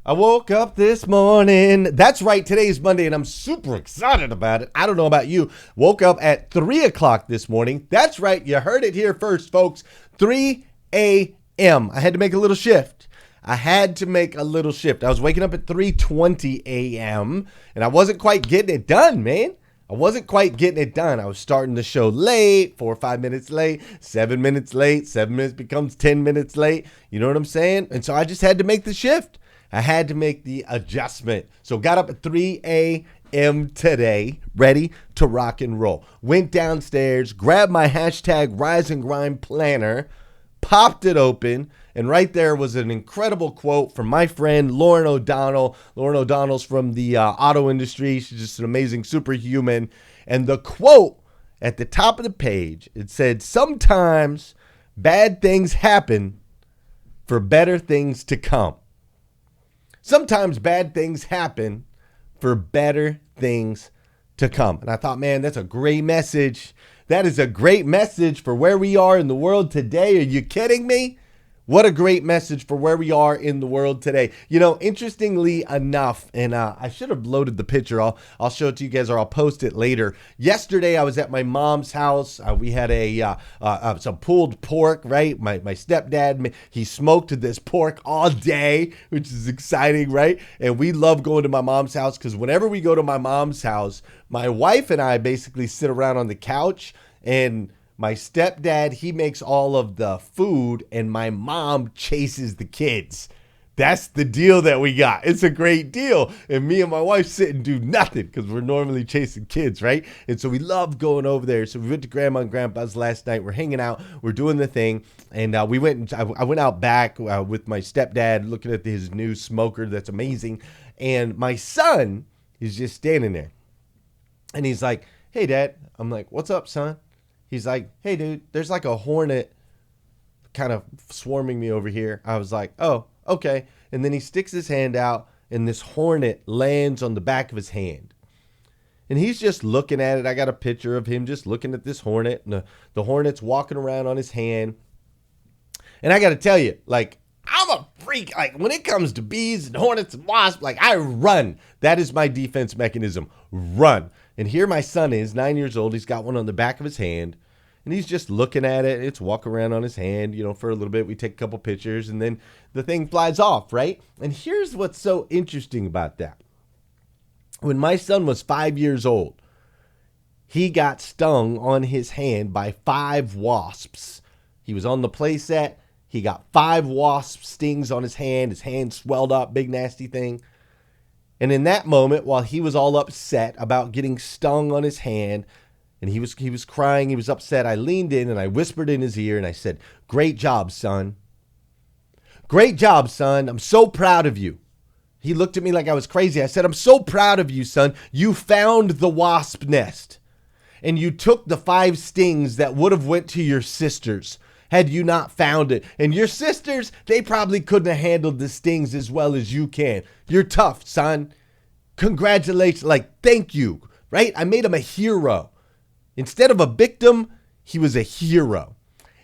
I woke up this morning. That's right. Today's Monday, and I'm super excited about it. I don't know about you. Woke up at 3 o'clock this morning. That's right. You heard it here first, folks. 3 a.m. I had to make a little shift. I was waking up at 3:20 a.m., and I wasn't quite getting it done, man. I was starting the show late, 4 or 5 minutes late, 7 minutes late. 7 minutes becomes 10 minutes late. You know what I'm saying? And so I just had to make the shift. I had to make the adjustment. So got up at 3 a.m. today, ready to rock and roll. Went downstairs, grabbed my hashtag Rise and Grind planner, popped it open, and right there was an incredible quote from my friend Lauren O'Donnell. Lauren O'Donnell's from the auto industry. She's just an amazing superhuman. And the quote at the top of the page, it said, "Sometimes bad things happen for better things to come." Sometimes bad things happen for better things to come. And I thought, man, that's a great message. That is a great message for where we are in the world today. Are you kidding me? What a great message for where we are in the world today. You know, interestingly enough, and I should have loaded the picture. I'll show it to you guys, or I'll post it later. Yesterday, I was at my mom's house. We had some pulled pork, right? My stepdad, he smoked this pork all day, which is exciting, right? And we love going to my mom's house because whenever we go to my mom's house, my wife and I basically sit around on the couch, and my stepdad, he makes all of the food, and my mom chases the kids. That's the deal that we got. It's a great deal. And me and my wife sit and do nothing because we're normally chasing kids, right? And so we love going over there. So we went to Grandma and Grandpa's last night. We're hanging out. We're doing the thing. And I went out back with my stepdad looking at his new smoker that's amazing. And my son is just standing there. And he's like, "Hey, Dad." I'm like, "What's up, son?" He's like, "Hey, dude, there's like a hornet kind of swarming me over here." I was like, "Oh, okay." And then he sticks his hand out, and this hornet lands on the back of his hand. And he's just looking at it. I got a picture of him just looking at this hornet, and the hornet's walking around on his hand. And I got to tell you, like, I'm a freak. Like, when it comes to bees and hornets and wasps, like, I run. That is my defense mechanism. Run. And here my son is, 9 years old. He's got one on the back of his hand, and he's just looking at it. It's walking around on his hand, for a little bit. We take a couple pictures, and then the thing flies off, right? And here's what's so interesting about that. When my son was 5 years old, he got stung on his hand by 5 wasps. He was on the play set. He got 5 wasp stings on his hand. His hand swelled up, big nasty thing. And in that moment, while he was all upset about getting stung on his hand, and he was crying, he was upset, I leaned in and I whispered in his ear and I said, "Great job, son. Great job, son. I'm so proud of you." He looked at me like I was crazy. I said, "I'm so proud of you, son. You found the wasp nest, and you took the 5 stings that would have went to your sisters had you not found it. And your sisters, they probably couldn't have handled the stings as well as you can. You're tough, son. Congratulations." Like, thank you, right? I made him a hero. Instead of a victim, he was a hero.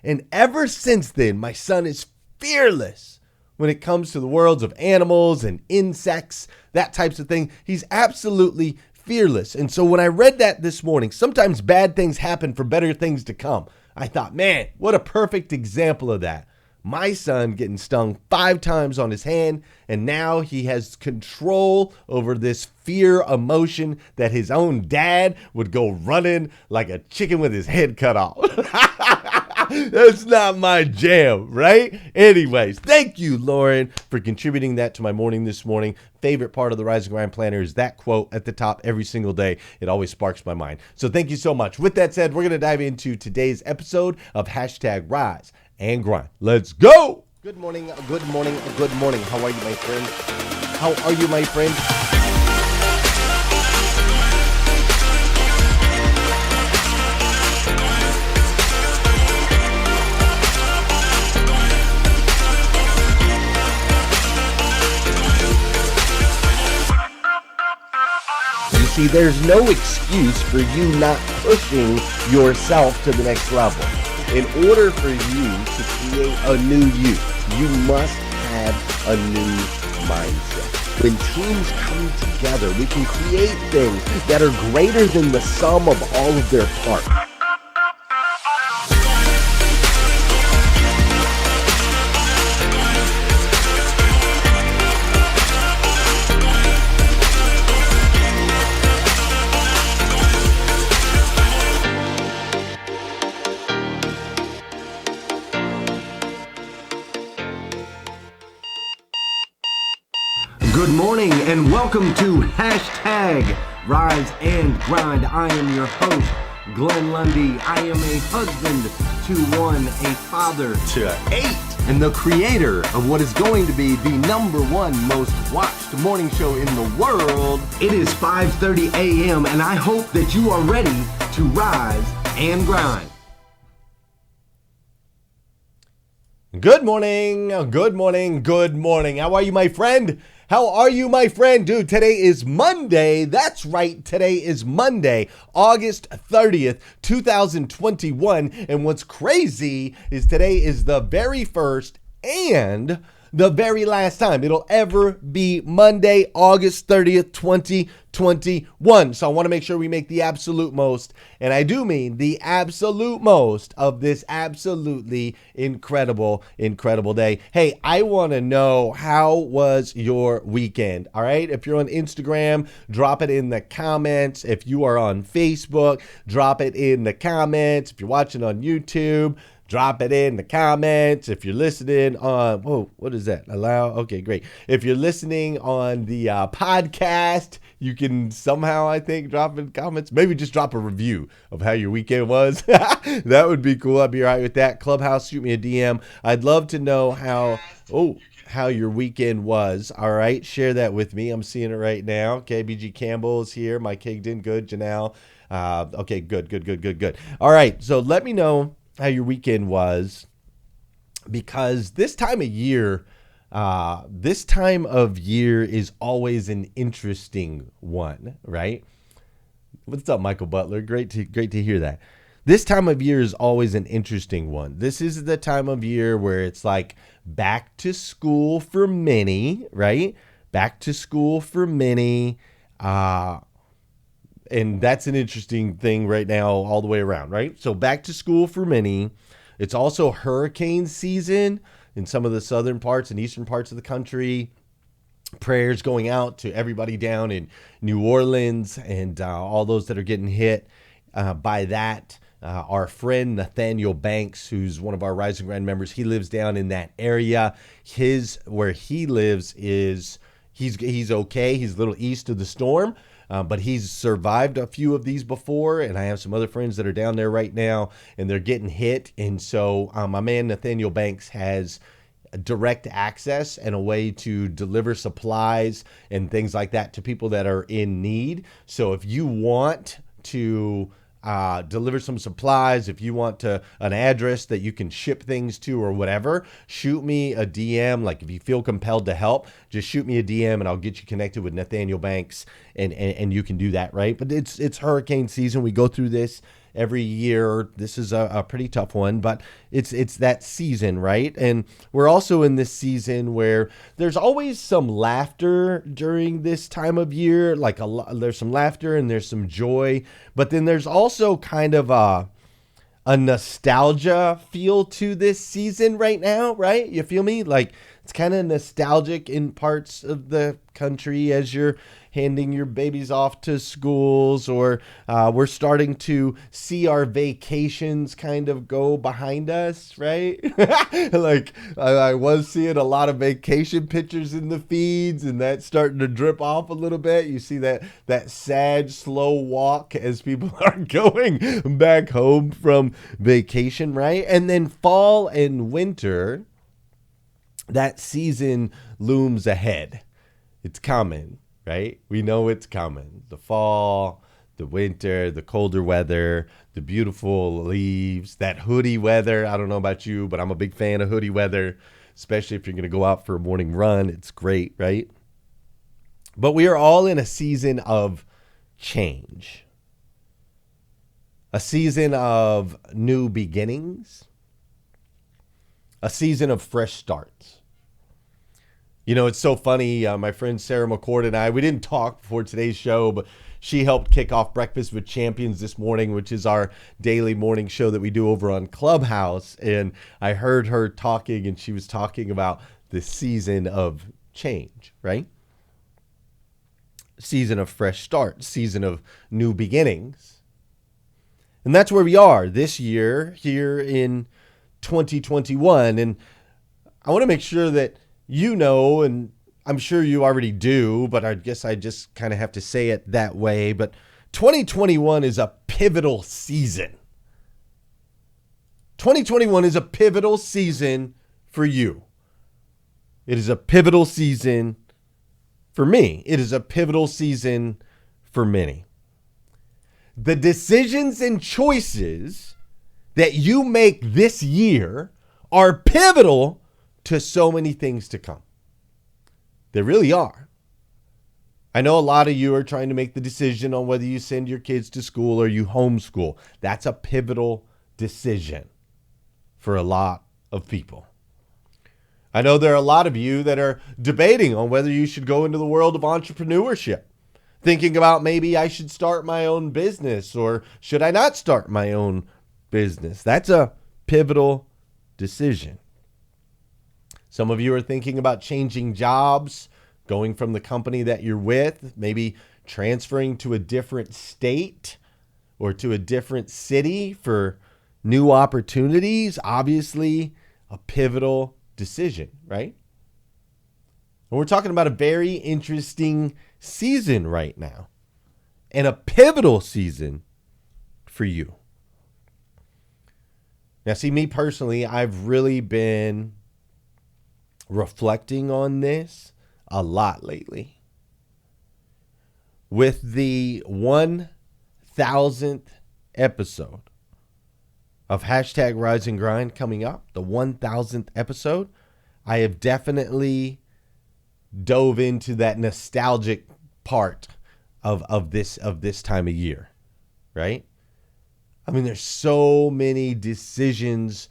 And ever since then, my son is fearless when it comes to the worlds of animals and insects, that types of thing. He's absolutely fearless. And so when I read that this morning, sometimes bad things happen for better things to come, I thought, man, what a perfect example of that. My son getting stung 5 times on his hand, and now he has control over this fear emotion that his own dad would go running like a chicken with his head cut off. That's not my jam, right? Anyways, thank you, Lauren, for contributing that to my morning this morning. Favorite part of the Rise and Grind planner is that quote at the top every single day. It always sparks my mind. So thank you so much. With that said, we're going to dive into today's episode of hashtag Rise and Grind. Let's go. Good morning. Good morning. Good morning. How are you, my friend? How are you, my friend? See, there's no excuse for you not pushing yourself to the next level. In order for you to create a new you must have a new mindset. When teams come together, we can create things that are greater than the sum of all of their parts. Good morning and welcome to Hashtag Rise and Grind. I am your host, Glenn Lundy. I am a husband to one, a father to 8, and the creator of what is going to be the #1 most watched morning show in the world. It is 5:30 a.m. and I hope that you are ready to rise and grind. Good morning, good morning, good morning. How are you, my friend? How are you, my friend? Dude, today is Monday. That's right. Today is Monday, August 30th, 2021. And what's crazy is today is the very first and the very last time it'll ever be Monday, August 30th, 2021. So I want to make sure we make the absolute most, and I do mean the absolute most of this absolutely incredible day. Hey, I want to know, how was your weekend? All right. If you're on Instagram, drop it in the comments. If you are on Facebook, drop it in the comments. If you're watching on YouTube, drop it in the comments. If you're listening on, whoa, what is that? Allow? Okay, great. If you're listening on the podcast, you can somehow, I think, drop in comments. Maybe just drop a review of how your weekend was. That would be cool. I'd be all right with that. Clubhouse, shoot me a DM. I'd love to know how your weekend was. All right, share that with me. I'm seeing it right now. Okay, BG Campbell is here. Mike Higdon, good. Janelle. Okay, good. All right, so let me know how your weekend was, because this time of year is always an interesting one, right? What's up, Michael Butler? Great to hear that. This time of year is always an interesting one. This is the time of year where it's like back to school for many, right? Back to school for many. And that's an interesting thing right now all the way around, right? So back to school for many. It's also hurricane season in some of the southern parts and eastern parts of the country. Prayers going out to everybody down in New Orleans and all those that are getting hit by that. Our friend Nathaniel Banks, who's one of our Rise and Grind members, he lives down in that area. Where he lives is he's okay. He's a little east of the storm. But he's survived a few of these before, and I have some other friends that are down there right now, and they're getting hit. And so my man Nathaniel Banks has direct access and a way to deliver supplies and things like that to people that are in need. So if you want to deliver some supplies, if you want an address that you can ship things to or whatever, shoot me a DM. Like, if you feel compelled to help, just shoot me a DM and I'll get you connected with Nathaniel Banks, and you can do that, right? But it's hurricane season. We go through this every year. This is a pretty tough one, but it's that season, right? And we're also in this season where there's always some laughter during this time of year. Like there's some laughter and there's some joy, but then there's also kind of a nostalgia feel to this season right now, right? You feel me? Like, it's kind of nostalgic in parts of the country as you're handing your babies off to schools, or we're starting to see our vacations kind of go behind us, right? Like, I was seeing a lot of vacation pictures in the feeds, and that's starting to drip off a little bit. You see that sad, slow walk as people are going back home from vacation, right? And then fall and winter, that season looms ahead. It's coming, right? We know it's coming. The fall, the winter, the colder weather, the beautiful leaves, that hoodie weather. I don't know about you, but I'm a big fan of hoodie weather, especially if you're going to go out for a morning run. It's great, right? But we are all in a season of change, a season of new beginnings, a season of fresh starts. You know, it's so funny. My friend Sarah McCord and I, we didn't talk before today's show, but she helped kick off Breakfast with Champions this morning, which is our daily morning show that we do over on Clubhouse. And I heard her talking, and she was talking about the season of change, right? Season of fresh start, season of new beginnings. And that's where we are this year here in 2021. And I want to make sure that you know, and I'm sure you already do, but I guess I just kind of have to say it that way. But 2021 is a pivotal season. 2021 is a pivotal season for you. It is a pivotal season for me. It is a pivotal season for many. The decisions and choices that you make this year are pivotal to so many things to come. They really are. I know a lot of you are trying to make the decision on whether you send your kids to school or you homeschool. That's a pivotal decision for a lot of people. I know there are a lot of you that are debating on whether you should go into the world of entrepreneurship, thinking about maybe I should start my own business or should I not start my own business. That's a pivotal decision. Some of you are thinking about changing jobs, going from the company that you're with, maybe transferring to a different state or to a different city for new opportunities. Obviously, a pivotal decision, right? And we're talking about a very interesting season right now and a pivotal season for you. Now, see, me personally, I've really been reflecting on this a lot lately. With the 1000th episode of hashtag Rise and Grind coming up, the 1000th episode, I have definitely dove into that nostalgic part of this time of year, right? I mean, there's so many decisions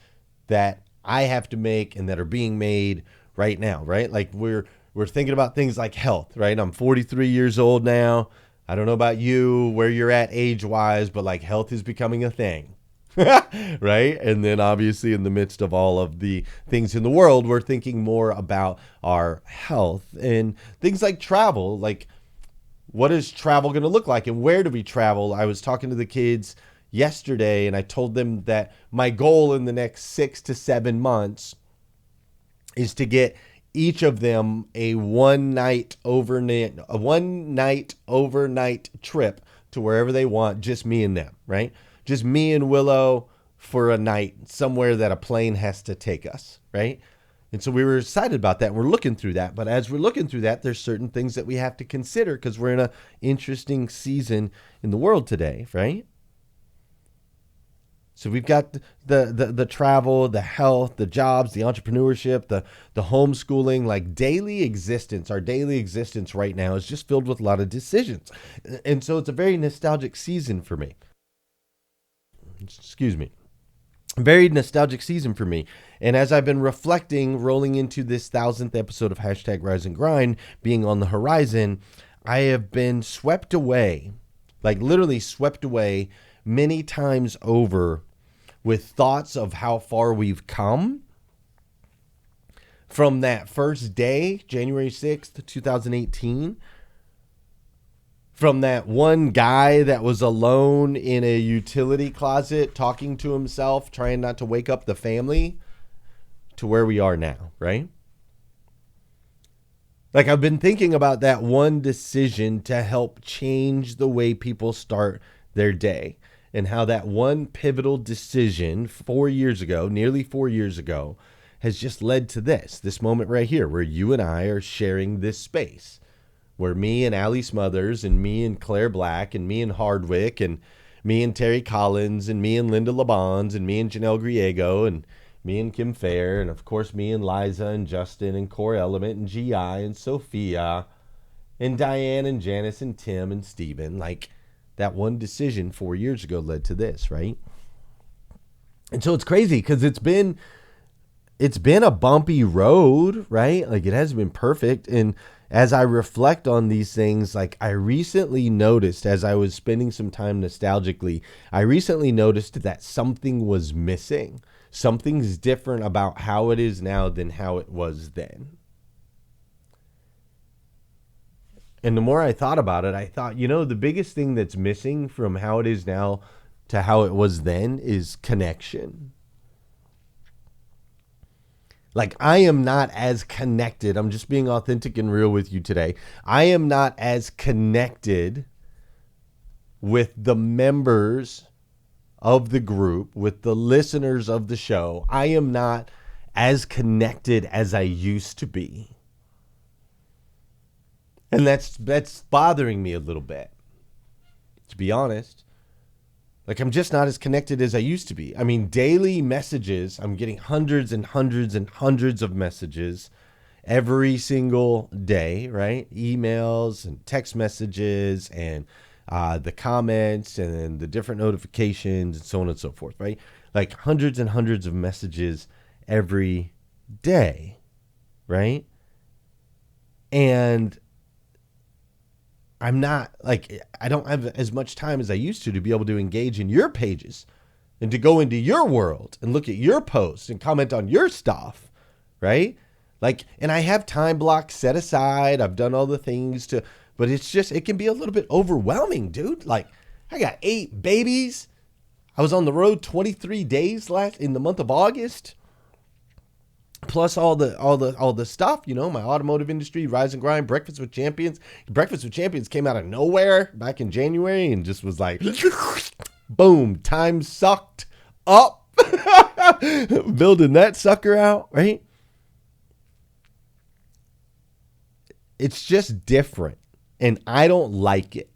that I have to make and that are being made right now, right? Like we're thinking about things like health, right? I'm 43 years old now. I don't know about you, where you're at age-wise, but like health is becoming a thing, right? And then obviously in the midst of all of the things in the world, we're thinking more about our health and things like travel. Like, what is travel going to look like and where do we travel? I was talking to the kids yesterday and I told them that my goal in the next 6 to 7 months is to get each of them a one night overnight trip to wherever they want, just me and them, right? Just me and Willow for a night somewhere that a plane has to take us, right? And so we were excited about that. We're looking through that. But as we're looking through that, there's certain things that we have to consider because we're in an interesting season in the world today, right? So we've got the travel, the health, the jobs, the entrepreneurship, the homeschooling, like daily existence. Our daily existence right now is just filled with a lot of decisions. And so it's a very nostalgic season for me. Excuse me. Very nostalgic season for me. And as I've been reflecting, rolling into this 1000th episode of hashtag Rise and Grind being on the horizon, I have been swept away, like literally swept away many times over with thoughts of how far we've come from that first day, January 6th, 2018, from that one guy that was alone in a utility closet talking to himself, trying not to wake up the family, to where we are now, right? Like, I've been thinking about that one decision to help change the way people start their day, and how that one pivotal decision 4 years ago, nearly 4 years ago, has just led to this moment right here where you and I are sharing this space, where me and Allie Smothers and me and Claire Black and me and Hardwick and me and Terry Collins and me and Linda LeBons and me and Janelle Griego and me and Kim Fair and of course me and Liza and Justin and Core Element and G.I. and Sophia and Diane and Janice and Tim and Steven. Like, that one decision 4 years ago led to this, right? And so it's crazy because it's been it's been a bumpy road, right? Like it hasn't been perfect. And as I reflect on these things, like I recently noticed as I was spending some time nostalgically, I recently noticed that something was missing. Something's different about how it is now than how it was then. And the more I thought about it, I thought, the biggest thing that's missing from how it is now to how it was then is connection. Like, I am not as connected. I'm just being authentic and real with you today. I am not as connected with the members of the group, with the listeners of the show. I am not as connected as I used to be. And that's bothering me a little bit, to be honest. Like, I'm just not as connected as I used to be. I mean, daily messages, I'm getting hundreds and hundreds and hundreds of messages every single day, right? Emails and text messages and the comments and the different notifications and so on and so forth, right? Like hundreds and hundreds of messages every day, right? And I'm not I don't have as much time as I used to be able to engage in your pages and to go into your world and look at your posts and comment on your stuff, right? And I have time blocks set aside. I've done all the things but it can be a little bit overwhelming, dude. Like, I got 8 babies. I was on the road 23 days in the month of August. Plus all the stuff, my automotive industry, Rise and Grind, Breakfast with Champions. Breakfast with Champions came out of nowhere back in January and just was like, boom, time sucked up. Building that sucker out, right? It's just different, and I don't like it.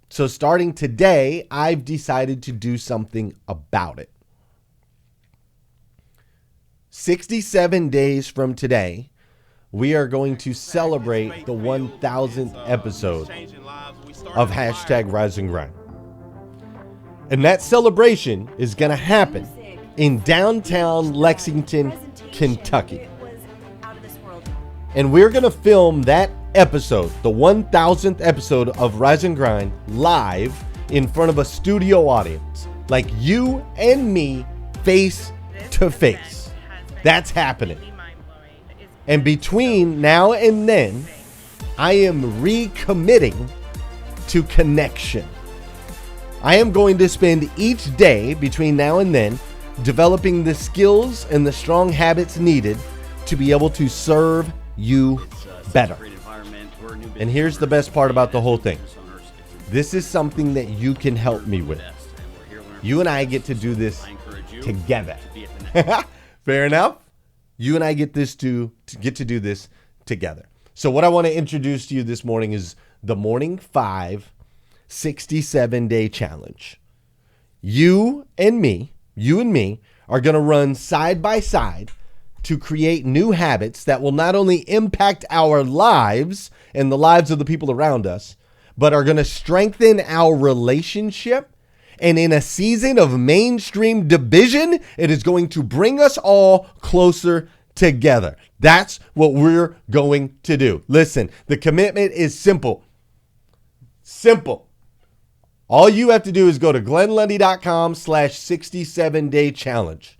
So starting today, I've decided to do something about it. 67 days from today, we are going to celebrate the 1,000th episode of hashtag Rise and Grind. And that celebration is going to happen in downtown Lexington, Kentucky. And we're going to film that episode, the 1,000th episode of Rise and Grind, live in front of a studio audience. Like you and me, face to face. That's happening. And between now and then, I am recommitting to connection. I am going to spend each day between now and then developing the skills and the strong habits needed to be able to serve you better. And here's the best part about the whole thing. This is something that you can help me with. You and I get to do this together. Fair enough? You and I get to do this together. So what I want to introduce to you this morning is the Morning 5 67-day challenge. You and me are going to run side by side to create new habits that will not only impact our lives and the lives of the people around us, but are going to strengthen our relationship. And in a season of mainstream division, it is going to bring us all closer together. That's what we're going to do. Listen, the commitment is simple. Simple. All you have to do is go to glennlundy.com/67-day challenge.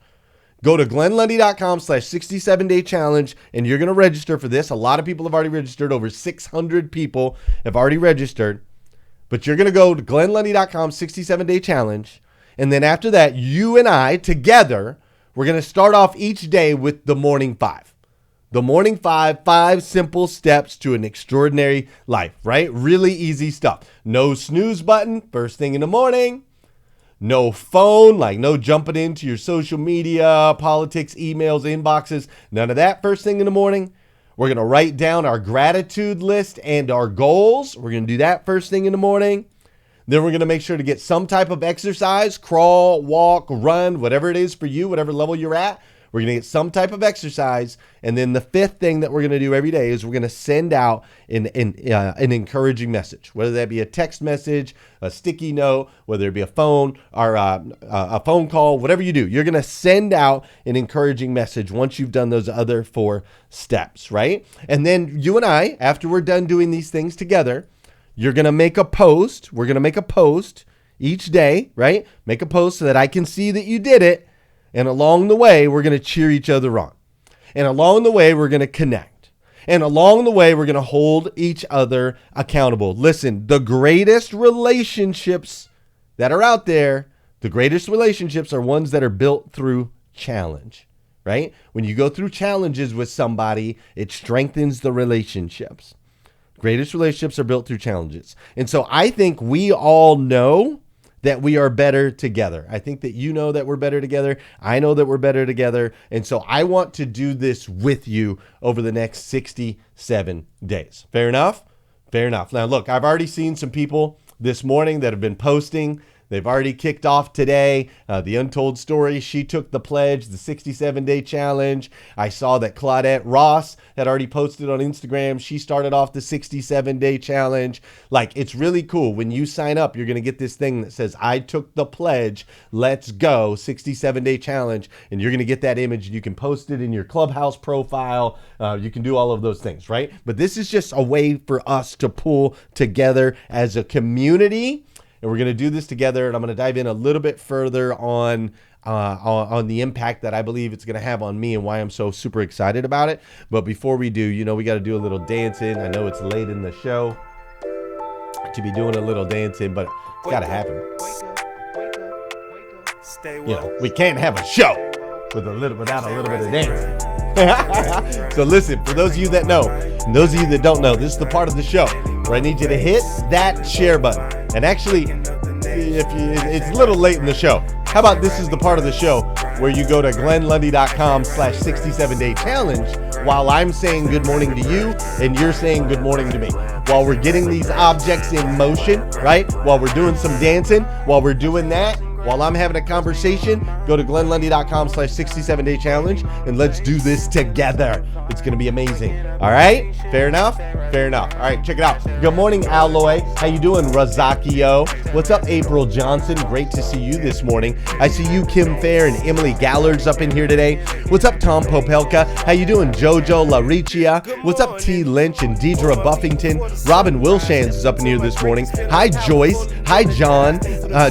Go to glennlundy.com/67-day challenge, and you're going to register for this. A lot of people have already registered. Over 600 people have already registered. But you're going to go to glennlundy.com/67-day challenge. And then after that, you and I together, we're going to start off each day with the Morning 5. The Morning 5 simple steps to an extraordinary life, right? Really easy stuff. No snooze button, first thing in the morning. No phone, like no jumping into your social media, politics, emails, inboxes. None of that first thing in the morning. We're going to write down our gratitude list and our goals. We're going to do that first thing in the morning. Then we're going to make sure to get some type of exercise, crawl, walk, run, whatever it is for you, whatever level you're at. We're going to get some type of exercise. And then the fifth thing that we're going to do every day is we're going to send out an encouraging message, whether that be a text message, a sticky note, whether it be a phone or a phone call, whatever you do. You're going to send out an encouraging message once you've done those other 4 steps, right? And then you and I, after we're done doing these things together, you're going to make a post. We're going to make a post each day, right? Make a post so that I can see that you did it. And along the way, we're going to cheer each other on. And along the way, we're going to connect. And along the way, we're going to hold each other accountable. Listen, the greatest relationships that are out there, the greatest relationships are ones that are built through challenge, right? When you go through challenges with somebody, it strengthens the relationships. Greatest relationships are built through challenges. And so I think we all know that we are better together. I think that you know that we're better together. I know that we're better together. And so I want to do this with you over the next 67 days. Fair enough? Fair enough. Now, look, I've already seen some people this morning that have been posting. They've already kicked off today. The Untold Story, she took the pledge, the 67-day challenge. I saw that Claudette Ross had already posted on Instagram. She started off the 67-day challenge. Like, it's really cool. When you sign up, you're going to get this thing that says, I took the pledge, let's go, 67-day challenge. And you're going to get that image. You can post it in your Clubhouse profile. You can do all of those things, right? But this is just a way for us to pull together as a community. And we're going to do this together, and I'm going to dive in a little bit further on the impact that I believe it's going to have on me and why I'm so super excited about it. But before we do, you know, we got to do a little dancing. I know it's late in the show to be doing a little dancing, but it's got to happen. You know, we can't have a show without a little bit of dancing. So listen, for those of you that know, and those of you that don't know, this is the part of the show where I need you to hit that share button. And actually, it's a little late in the show. How about this is the part of the show where you go to glennlundy.com/67-day challenge while I'm saying good morning to you and you're saying good morning to me. While we're getting these objects in motion, right? While we're doing some dancing, while we're doing that, while I'm having a conversation, go to glennlundy.com/67-day challenge and let's do this together. It's going to be amazing. All right? Fair enough? Fair enough. All right, check it out. Good morning, Alloy. How you doing, Razakio? What's up, April Johnson? Great to see you this morning. I see you, Kim Fair and Emily Gallard's up in here today. What's up, Tom Popelka? How you doing, Jojo Laricia? What's up, T. Lynch and Deidre Buffington? Robin Wilshans is up in here this morning. Hi, Joyce. Hi, John.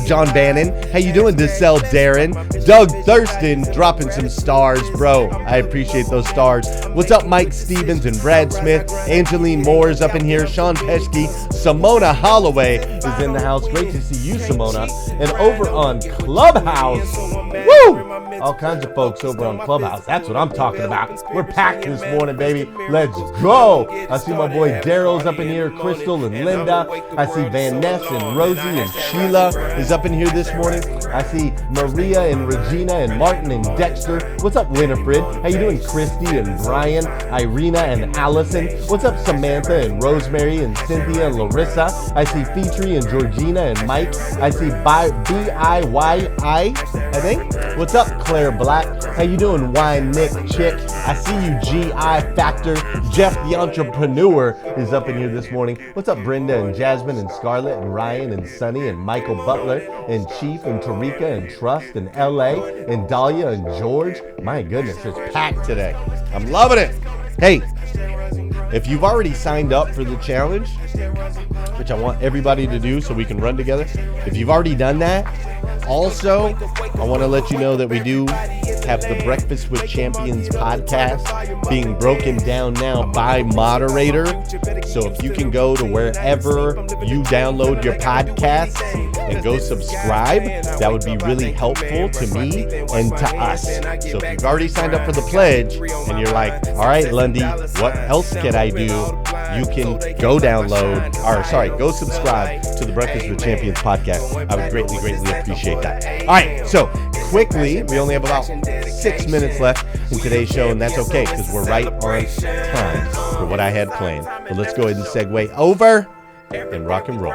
John Bannon. How you doing, Dissel Darren? Doug Thurston dropping some stars, bro. I appreciate those stars. What's up, Mike Stevens and Brad Smith? Angeline Moore is up in here. Sean Pesky. Simona Holloway is in the house. Great to see you, Simona. And over on Clubhouse, woo! All kinds of folks over on Clubhouse. That's what I'm talking about. We're packed this morning, baby. Let's go. I see my boy Daryl's up in here. Crystal and Linda. I see Van Ness and Rosie and Sheila is up in here this morning. I see Maria and Regina and Martin and Dexter. What's up, Winifred? How you doing, Christy and Brian, Irina and Allison? What's up, Samantha and Rosemary and Cynthia and Larissa? I see Feetry and Georgina and Mike. I see BIYI, I think. What's up, Claire Black? How you doing, Wine Nick Chick? I see you, GI Factor. Jeff the Entrepreneur is up in here this morning. What's up, Brenda and Jasmine and Scarlett and Ryan and Sunny and Michael Butler and Chief and Tarika and Trust and LA and Dahlia and George? My goodness, it's packed today. I'm loving it. Hey, if you've already signed up for the challenge, which I want everybody to do so we can run together, if you've already done that, also, I want to let you know that we do have the Breakfast with Champions podcast being broken down now by moderator. So if you can go to wherever you download your podcasts and go subscribe, that would be really helpful to me and to us. So if you've already signed up for the pledge and you're like, all right, Lundy, what else can I do? You can go go subscribe to the Breakfast with Champions podcast. I would greatly, greatly appreciate that. All right, so quickly, we only have about 6 minutes left in today's show, and that's okay because we're right on time for what I had planned. But let's go ahead and segue over and rock and roll.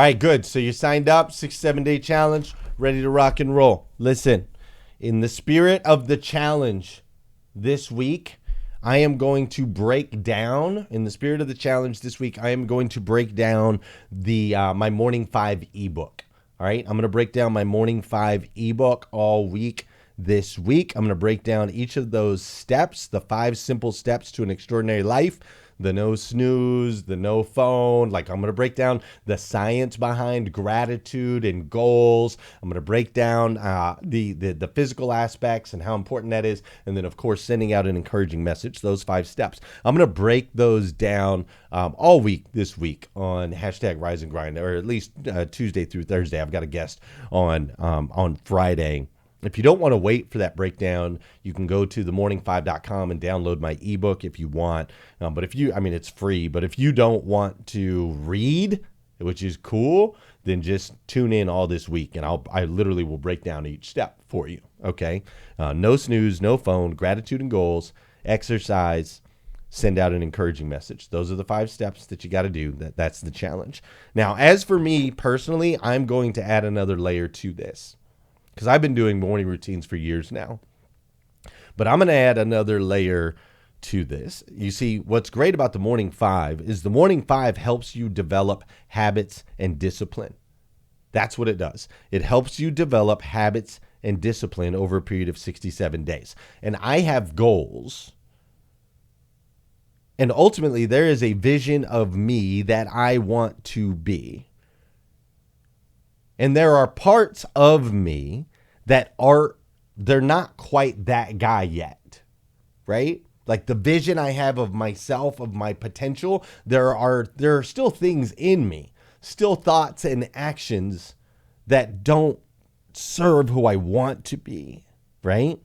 All right, good. So you signed up, 6-7 day challenge, ready to rock and roll. Listen, in the spirit of the challenge this week, I am going to break down, in the spirit of the challenge this week, I am going to break down the my Morning 5 ebook. All right, I'm going to break down my Morning 5 ebook all week this week. I'm going to break down each of those steps, the 5 simple steps to an extraordinary life, the no snooze, the no phone. Like, I'm going to break down the science behind gratitude and goals. I'm going to break down the physical aspects and how important that is. And then, of course, sending out an encouraging message, those 5 steps. I'm going to break those down all week this week on hashtag Rise and Grind, or at least Tuesday through Thursday. I've got a guest on Friday. If you don't want to wait for that breakdown, you can go to themorning5.com and download my ebook if you want. But if you, it's free. But if you don't want to read, which is cool, then just tune in all this week, and I literally will break down each step for you. Okay, no snooze, no phone, gratitude and goals, exercise, send out an encouraging message. Those are the 5 steps that you got to do. That's the challenge. Now, as for me personally, I'm going to add another layer to this, because I've been doing morning routines for years now. But I'm going to add another layer to this. You see, what's great about the Morning 5 is the Morning 5 helps you develop habits and discipline. That's what it does. It helps you develop habits and discipline over a period of 67 days. And I have goals. And ultimately, there is a vision of me that I want to be. And there are parts of me that they're not quite that guy yet, right? Like the vision I have of myself, of my potential, there are still things in me, still thoughts and actions that don't serve who I want to be, right?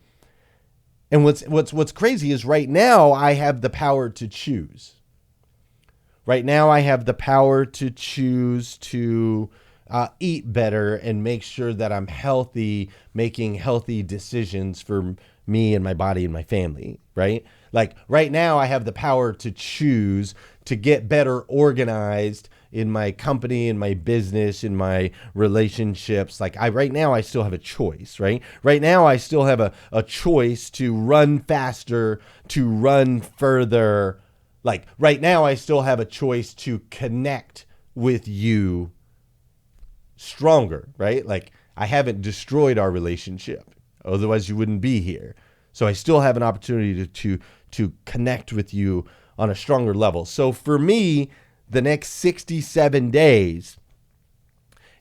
And what's crazy is right now I have the power to choose. Right now I have the power to choose to eat better and make sure that I'm healthy, making healthy decisions for me and my body and my family, right? Like right now I have the power to choose to get better organized in my company, in my business, in my relationships. Like right now I still have a choice, right? Right now I still have a choice to run faster, to run further. Like right now I still have a choice to connect with you stronger, right? Like I haven't destroyed our relationship, otherwise you wouldn't be here. So I still have an opportunity to connect with you on a stronger level. So for me, the next 67 days,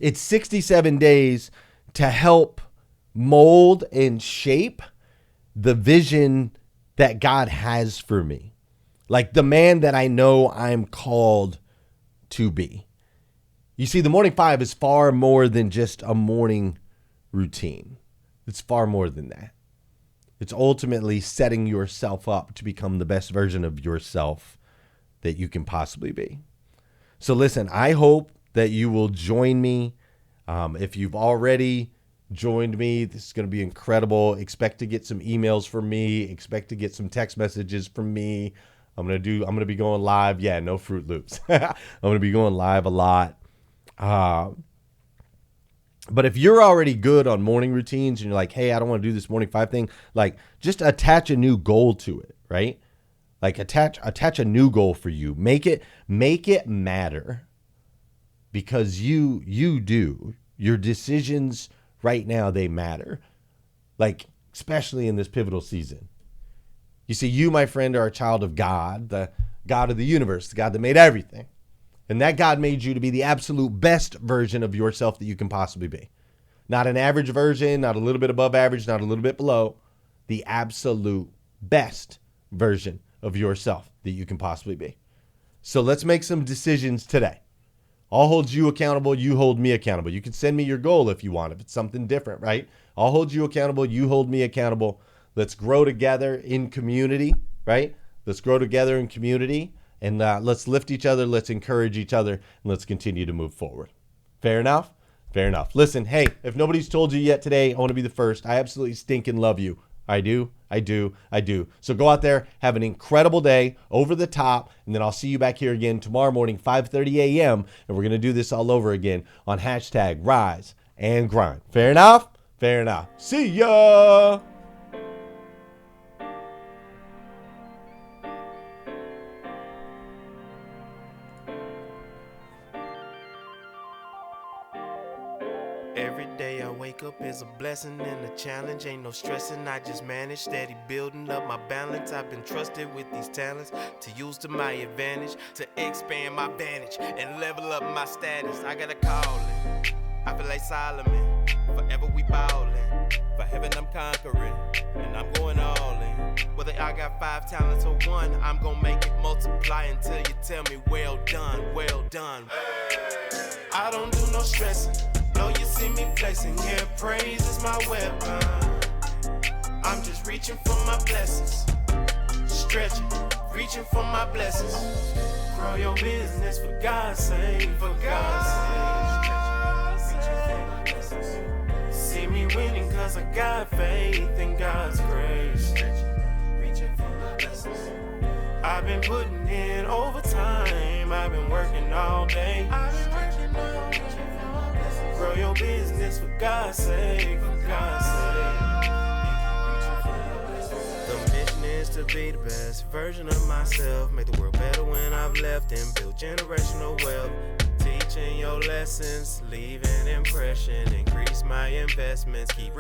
it's 67 days to help mold and shape the vision that God has for me. Like the man that I know I'm called to be. You see, the Morning 5 is far more than just a morning routine. It's far more than that. It's ultimately setting yourself up to become the best version of yourself that you can possibly be. So listen, I hope that you will join me. If you've already joined me, this is going to be incredible. Expect to get some emails from me. Expect to get some text messages from me. I'm going to be going live. Yeah, no Fruit Loops. I'm going to be going live a lot. But if you're already good on morning routines and you're like, hey, I don't want to do this Morning 5 thing, like just attach a new goal to it, right? Like attach a new goal for you. Make it matter, because you do. Your decisions right now, they matter. Like especially in this pivotal season. You see, you, my friend, are a child of God, the God of the universe, the God that made everything. And that God made you to be the absolute best version of yourself that you can possibly be. Not an average version, not a little bit above average, not a little bit below. The absolute best version of yourself that you can possibly be. So let's make some decisions today. I'll hold you accountable. You hold me accountable. You can send me your goal if you want, if it's something different, right? I'll hold you accountable. You hold me accountable. Let's grow together in community, right? Let's grow together in community. And let's lift each other, let's encourage each other, and let's continue to move forward. Fair enough? Fair enough. Listen, hey, if nobody's told you yet today, I want to be the first. I absolutely stinking love you. I do. I do. So go out there, have an incredible day, over the top, and then I'll see you back here again tomorrow morning, 5:30 a.m., and we're going to do this all over again on hashtag Rise and Grind. Fair enough? Fair enough. See ya! Every day I wake up is a blessing and a challenge. Ain't no stressing, I just manage. Steady building up my balance. I've been trusted with these talents to use to my advantage, to expand my vantage and level up my status. I got a calling, I feel like Solomon. Forever we ballin', for heaven I'm conquering, and I'm going all in. Whether I got 5 talents or 1, I'm gonna make it multiply until you tell me well done, well done. I don't do no stressing. Know you see me flexing, yeah, praise is my weapon. I'm just reaching for my blessings, stretching, reaching for my blessings. Grow your business for God's sake, for God's sake. Reaching for my blessings. See me winning cause I got faith in God's grace. Reaching for my blessings. I've been putting in overtime, I've been working all day. Grow your business for God's sake, for God's sake. The mission is to be the best version of myself. Make the world better when I've left and build generational wealth. Teaching your lessons, leave an impression, increase my investments, keep